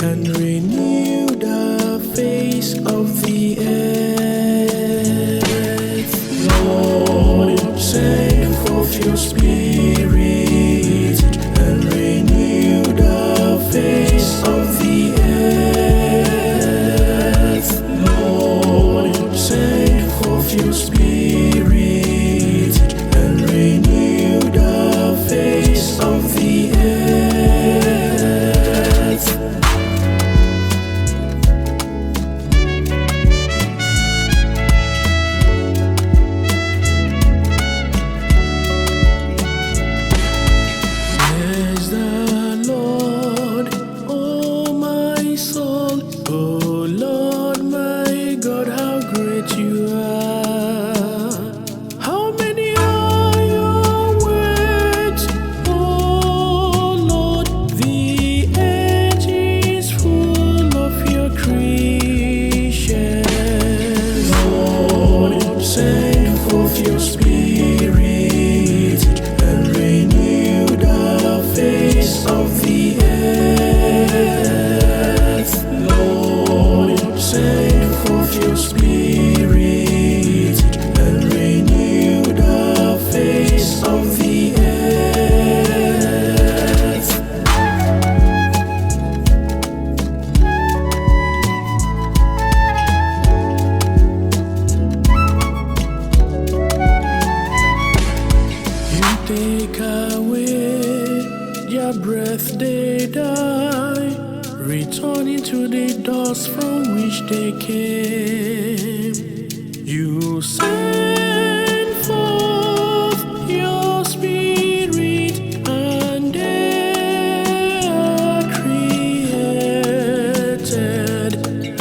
and renew the face of the earth. Lord, send forth your Spirit and renew the face of the earth. Lord, send forth your Spirit and renew the face of the earth. Bless the Lord, oh my soul, oh Lord my God, how great you are. How many are your words, oh Lord? The earth is full of your creation. Lord, send forth your Spirit and renew the face of the earth. Lord, send forth your Spirit and renew the face of the earth. You take away their breath, they die, returning to the dust from which they came. You send forth your Spirit, and they are created,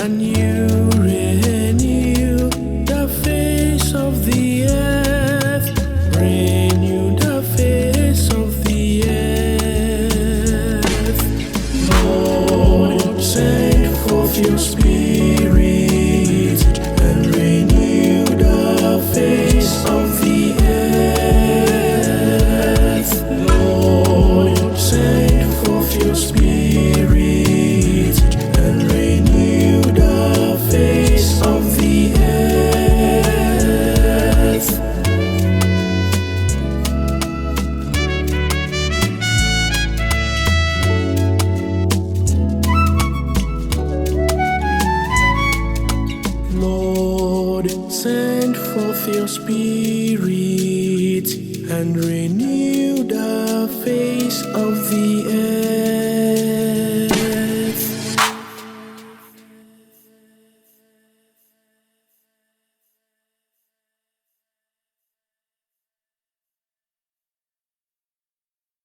and you renew the face of the earth. Renew the face of the earth. Lord, send forth your Spirit and renew the face of the earth. Lord, send forth your Spirit and renew the face of the earth. Lord, send forth your Spirit and renew the face of the earth.